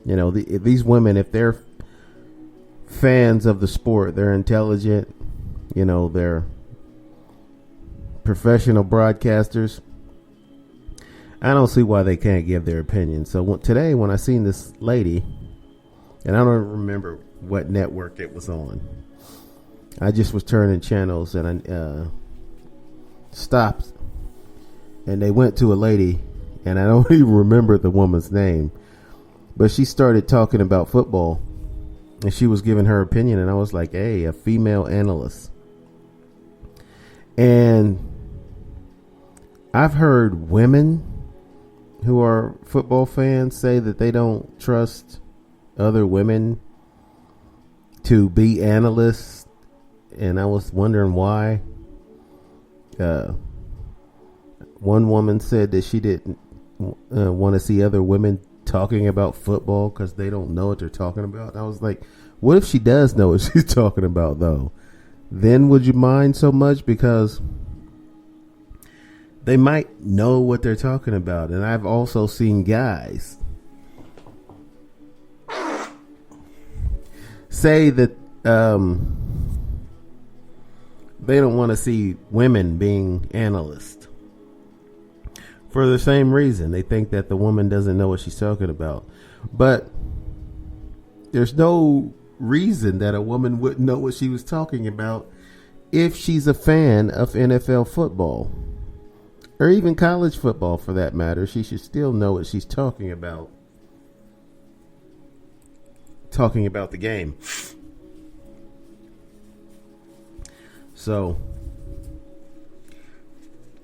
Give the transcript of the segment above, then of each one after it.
These women, if they're fans of the sport, they're intelligent, they're professional broadcasters. I don't see why they can't give their opinion. So today when I seen this lady, and I don't remember what network it was on, I just was turning channels and I stopped, and they went to a lady, and I don't even remember the woman's name, but she started talking about football, and she was giving her opinion, and I was like, hey, a female analyst. And I've heard women who are football fans say that they don't trust other women to be analysts, and I was wondering why. One woman said that she didn't want to see other women talking about football because they don't know what they're talking about. I was like, what if she does know what she's talking about, though? Then would you mind so much? Because they might know what they're talking about. And I've also seen guys say that they don't want to see women being analysts for the same reason. They think that the woman doesn't know what she's talking about. But there's no reason that a woman wouldn't know what she was talking about if she's a fan of NFL football, or even college football for that matter. She should still know what she's talking about the game. So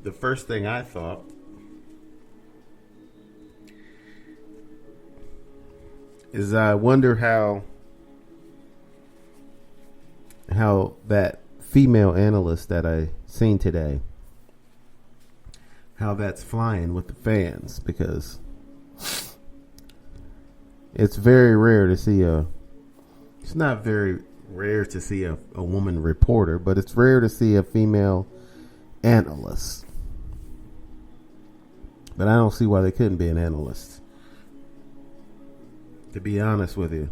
the first thing I thought is, I wonder how that female analyst that I seen today, how that's flying with the fans, because it's very rare to see it's not very rare to see a woman reporter, but it's rare to see a female analyst. But I don't see why they couldn't be an analyst, to be honest with you.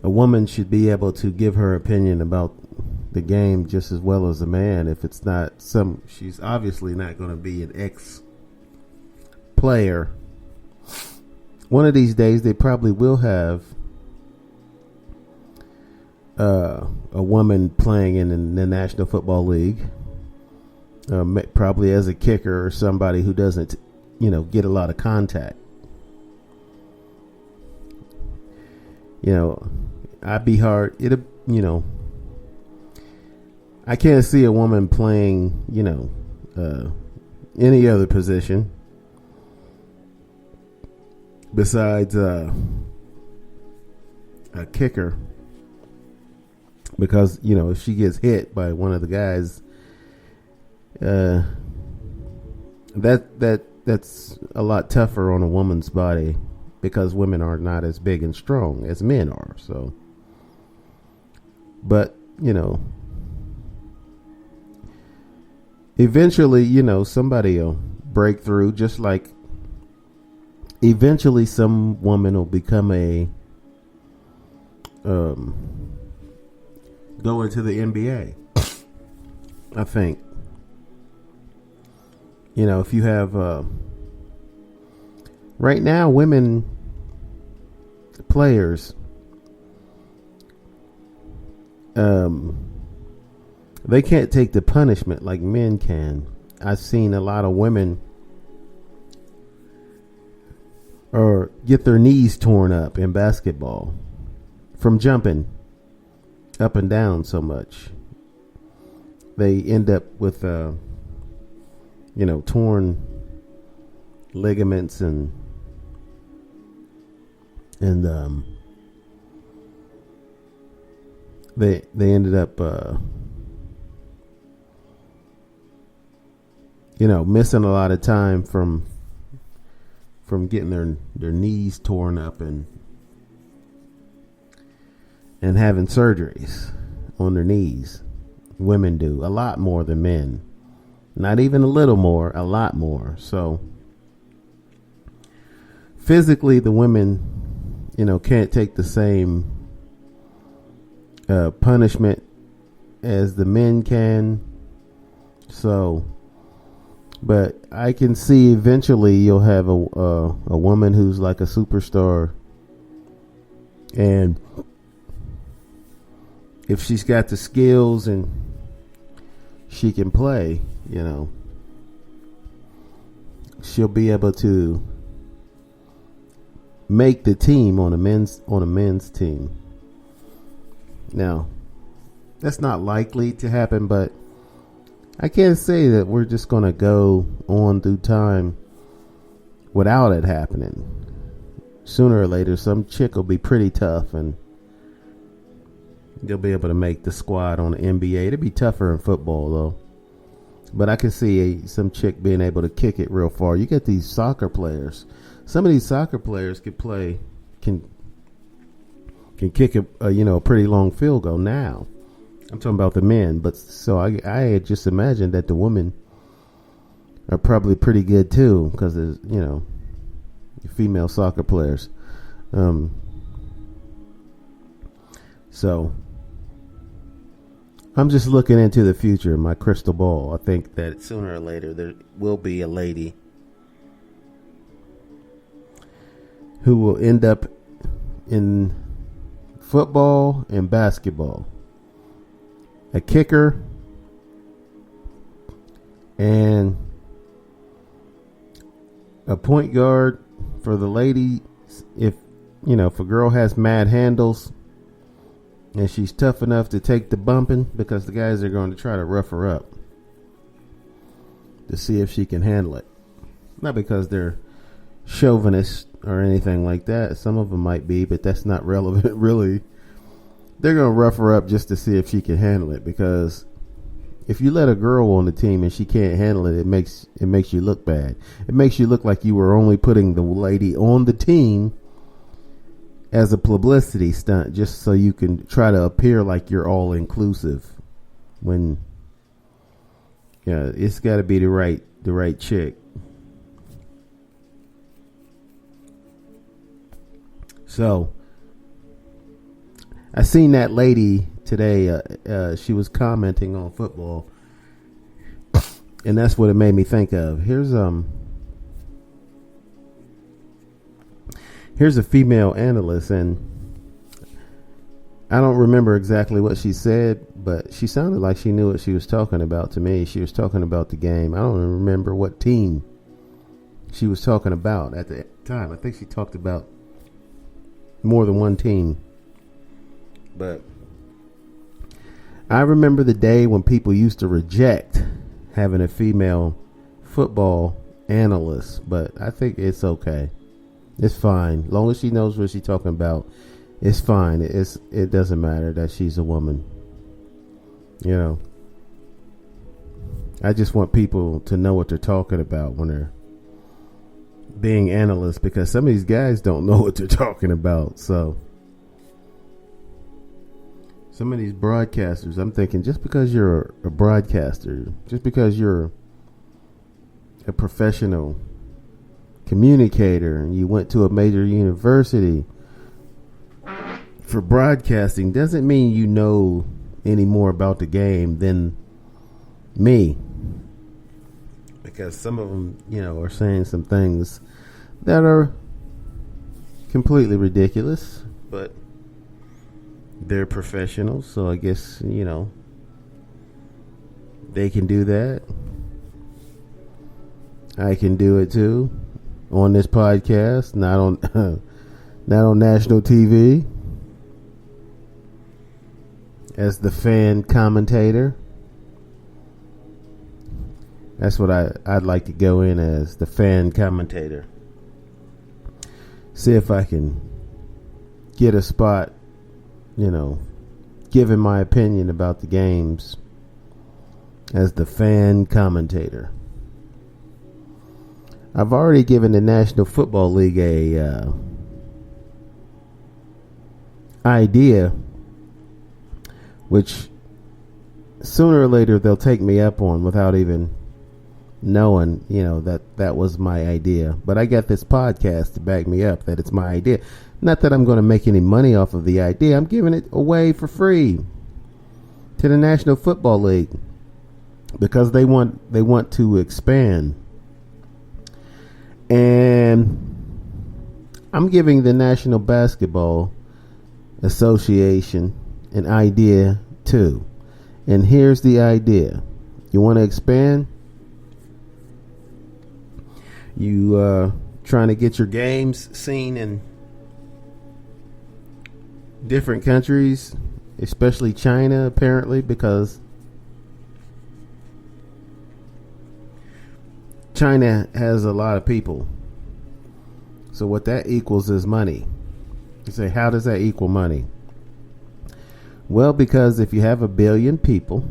A woman should be able to give her opinion about the game just as well as a man. If it's not she's obviously not going to be an ex-player. One of these days, they probably will have a woman playing in the National Football League, probably as a kicker or somebody who doesn't, get a lot of contact. I'd be hard. I can't see a woman playing, any other position besides a kicker, because if she gets hit by one of the guys, that's a lot tougher on a woman's body, because women are not as big and strong as men are. So, but eventually, somebody will break through, just like eventually some woman will become go into the NBA. I think, if you have, right now, women players, they can't take the punishment like men can. I've seen a lot of women or get their knees torn up in basketball from jumping up and down so much. They end up with torn ligaments and they ended up missing a lot of time from getting their knees torn up and having surgeries on their knees. Women do a lot more than men. Not even a little more, a lot more. So physically, the women, can't take the same punishment as the men can. So, but I can see eventually you'll have a woman who's like a superstar, and if she's got the skills and she can play, she'll be able to make the team on a men's team. Now, that's not likely to happen, but I can't say that we're just going to go on through time without it happening. Sooner or later, some chick will be pretty tough and they'll be able to make the squad on the NBA. It'll be tougher in football, though. But I can see some chick being able to kick it real far. You get these soccer players. Some of these soccer players can kick a pretty long field goal now. I'm talking about the men, but so I just imagine that the women are probably pretty good too, because there's female soccer players. So I'm just looking into the future, my crystal ball. I think that sooner or later there will be a lady who will end up in football and basketball. A kicker and a point guard for the lady. If a girl has mad handles and she's tough enough to take the bumping, because the guys are going to try to rough her up to see if she can handle it. Not because they're chauvinist or anything like that. Some of them might be, but that's not relevant really. They're going to rough her up just to see if she can handle it, because if you let a girl on the team and she can't handle it, it makes you look bad. It makes you look like you were only putting the lady on the team as a publicity stunt, just so you can try to appear like you're all inclusive. When it's got to be the right chick. So I seen that lady today. She was commenting on football, and that's what it made me think of. Here's a female analyst, and I don't remember exactly what she said, but she sounded like she knew what she was talking about to me. She was talking about the game. I don't remember what team she was talking about at the time. I think she talked about more than one team. But I remember the day when people used to reject having a female football analyst, but I think it's okay. It's fine. As long as she knows what she's talking about, it's fine. It doesn't matter that she's a woman. I just want people to know what they're talking about when they're being analysts, because some of these guys don't know what they're talking about. So some of these broadcasters, I'm thinking, just because you're a broadcaster, just because you're a professional communicator and you went to a major university for broadcasting, doesn't mean you know any more about the game than me. Because some of them, are saying some things that are completely ridiculous, but they're professionals, so I guess, they can do that. I can do it too on this podcast, not on national TV, as the fan commentator. That's what I'd like to go in as, the fan commentator. See if I can get a spot, giving my opinion about the games as the fan commentator. I've already given the National Football League a idea, which sooner or later they'll take me up on without even knowing, that was my idea. But I got this podcast to back me up that it's my idea. Not that I'm going to make any money off of the idea. I'm giving it away for free to the National Football League because they want to expand. And I'm giving the National Basketball Association an idea too. And here's the idea. You want to expand? You trying to get your games seen in different countries, especially China, apparently, because China has a lot of people. So what that equals is money. You say, how does that equal money? Well, because if you have 1 billion people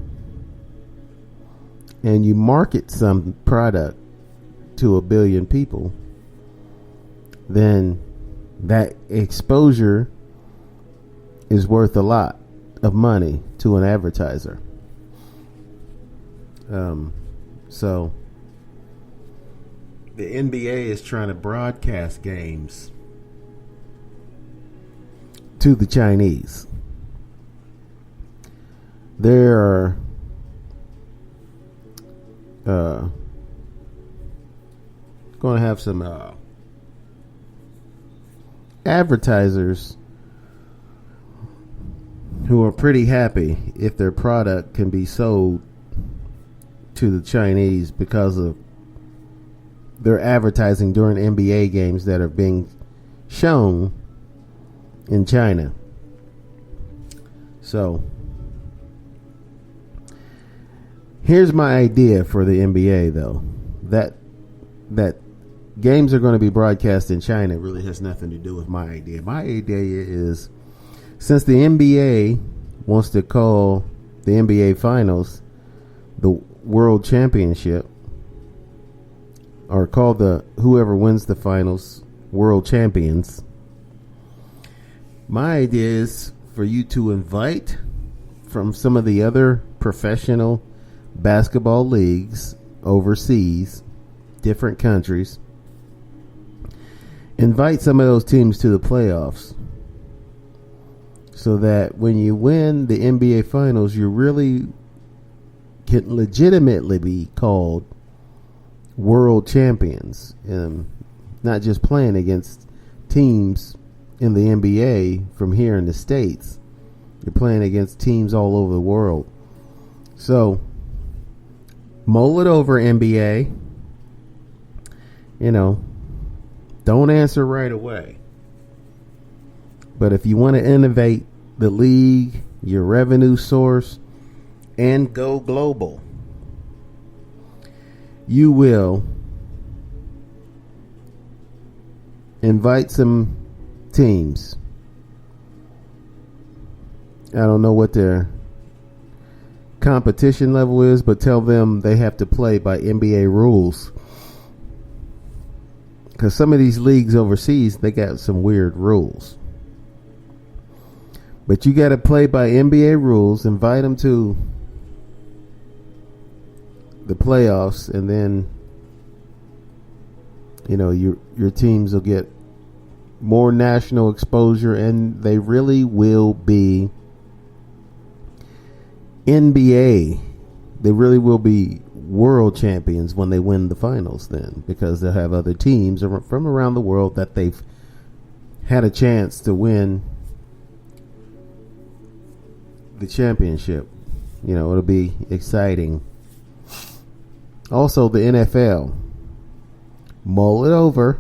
and you market some product to 1 billion people, then that exposure is worth a lot of money to an advertiser. So the NBA is trying to broadcast games to the Chinese. There are going to have some advertisers who are pretty happy if their product can be sold to the Chinese because of their advertising during NBA games that are being shown in China. So here's my idea for the NBA, though. That games are going to be broadcast in China really has nothing to do with my idea. My idea is, since the NBA wants to call the NBA Finals the World Championship, or call the whoever wins the finals World Champions, my idea is for you to invite from some of the other professional basketball leagues overseas, different countries, invite some of those teams to the playoffs so that when you win the NBA Finals, you really can legitimately be called world champions, and not just playing against teams in the NBA from here in the States. You're playing against teams all over the world. So mull it over, NBA. Don't answer right away. But if you want to innovate the league, your revenue source, and go global, you will invite some teams. I don't know what their competition level is, but tell them they have to play by NBA rules. Because some of these leagues overseas, they got some weird rules. But you got to play by NBA rules, invite them to the playoffs, and then your teams will get more national exposure, and they really will be NBA. They really will be world champions when they win the finals, then, because they'll have other teams from around the world that they've had a chance to win the championship. It'll be exciting. Also, the NFL. Mull it over,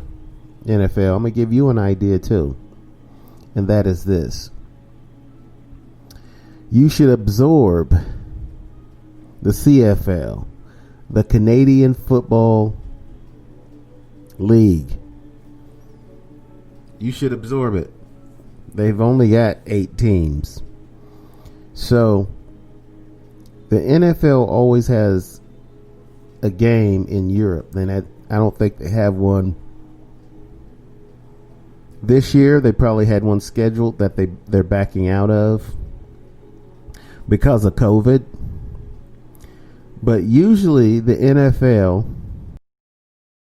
NFL. I'm going to give you an idea too. And that is this. You should absorb the CFL, the Canadian Football League. You should absorb it. They've only got 8 teams. So, the NFL always has a game in Europe. And I don't think they have one this year. They probably had one scheduled that they're backing out of because of COVID. But usually the NFL